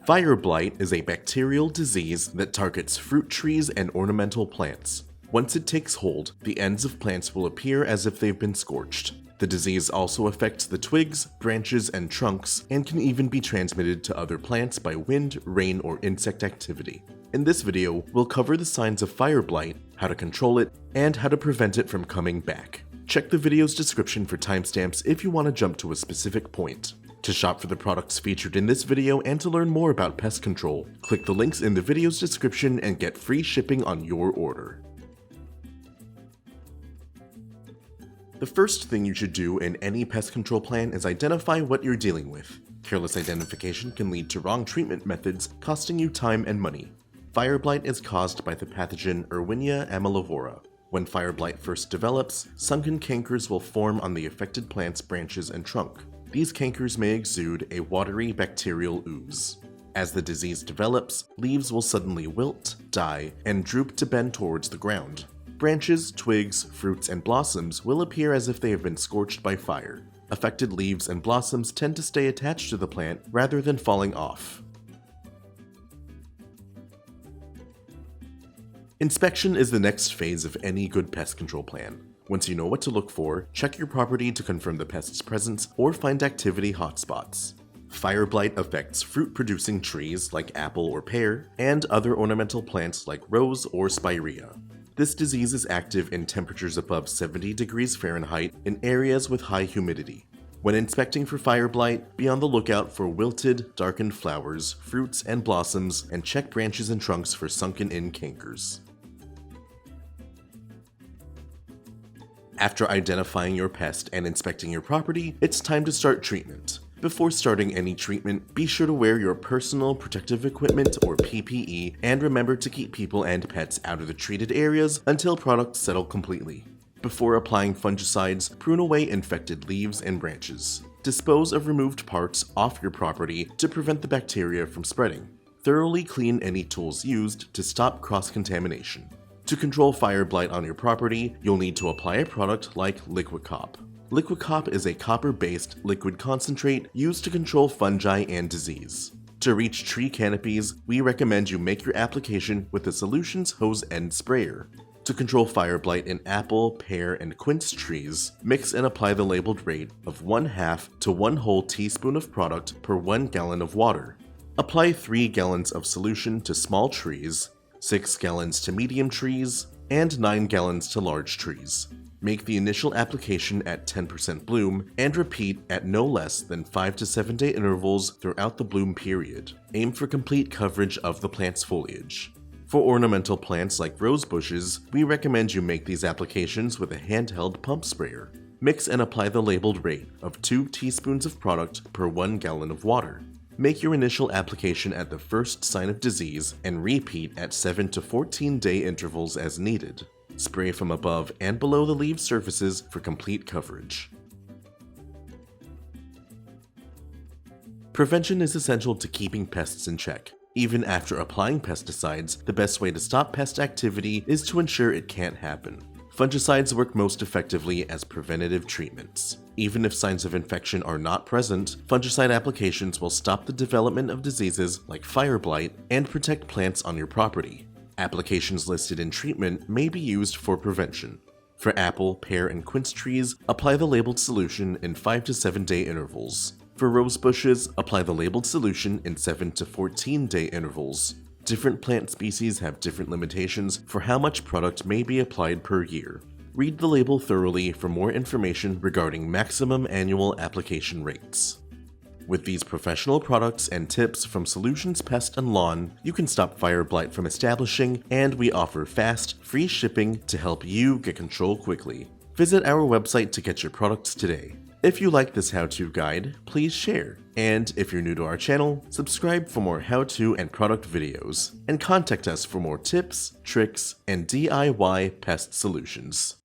Fire blight is a bacterial disease that targets fruit trees and ornamental plants. Once it takes hold, the ends of plants will appear as if they've been scorched. The disease also affects the twigs, branches, and trunks, and can even be transmitted to other plants by wind, rain, or insect activity. In this video, we'll cover the signs of fire blight, how to control it, and how to prevent it from coming back. Check the video's description for timestamps if you want to jump to a specific point. To shop for the products featured in this video and to learn more about pest control, click the links in the video's description and get free shipping on your order. The first thing you should do in any pest control plan is identify what you're dealing with. Careless identification can lead to wrong treatment methods, costing you time and money. Fire blight is caused by the pathogen Erwinia amylovora. When fire blight first develops, sunken cankers will form on the affected plant's branches and trunk. These cankers may exude a watery bacterial ooze. As the disease develops, leaves will suddenly wilt, die, and droop to bend towards the ground. Branches, twigs, fruits, and blossoms will appear as if they have been scorched by fire. Affected leaves and blossoms tend to stay attached to the plant rather than falling off. Inspection is the next phase of any good pest control plan. Once you know what to look for, check your property to confirm the pest's presence or find activity hotspots. Fire blight affects fruit-producing trees like apple or pear, and other ornamental plants like rose or spirea. This disease is active in temperatures above 70 degrees Fahrenheit in areas with high humidity. When inspecting for fire blight, be on the lookout for wilted, darkened flowers, fruits, and blossoms, and check branches and trunks for sunken-in cankers. After identifying your pest and inspecting your property, it's time to start treatment. Before starting any treatment, be sure to wear your personal protective equipment or PPE and remember to keep people and pets out of the treated areas until products settle completely. Before applying fungicides, prune away infected leaves and branches. Dispose of removed parts off your property to prevent the bacteria from spreading. Thoroughly clean any tools used to stop cross-contamination. To control fire blight on your property, you'll need to apply a product like Liqui-Cop. Liqui-Cop is a copper-based liquid concentrate used to control fungi and disease. To reach tree canopies, we recommend you make your application with the solution's hose end sprayer. To control fire blight in apple, pear, and quince trees, mix and apply the labeled rate of 1/2 to 1 whole teaspoon of product per 1 gallon of water. Apply 3 gallons of solution to small trees, 6 gallons to medium trees, and 9 gallons to large trees. Make the initial application at 10% bloom and repeat at no less than 5 to 7 day intervals throughout the bloom period. Aim for complete coverage of the plant's foliage. For ornamental plants like rose bushes, we recommend you make these applications with a handheld pump sprayer. Mix and apply the labeled rate of 2 teaspoons of product per 1 gallon of water. Make your initial application at the first sign of disease and repeat at 7 to 14 day intervals as needed. Spray from above and below the leaf surfaces for complete coverage. Prevention is essential to keeping pests in check. Even after applying pesticides, the best way to stop pest activity is to ensure it can't happen. Fungicides work most effectively as preventative treatments. Even if signs of infection are not present, fungicide applications will stop the development of diseases like fire blight and protect plants on your property. Applications listed in treatment may be used for prevention. For apple, pear, and quince trees, apply the labeled solution in 5 to 7 day intervals. For rose bushes, apply the labeled solution in 7 to 14 day intervals. Different plant species have different limitations for how much product may be applied per year. Read the label thoroughly for more information regarding maximum annual application rates. With these professional products and tips from Solutions Pest and Lawn, you can stop fire blight from establishing, and we offer fast, free shipping to help you get control quickly. Visit our website to get your products today. If you like this how-to guide, please share. And if you're new to our channel, subscribe for more how-to and product videos. And contact us for more tips, tricks, and DIY pest solutions.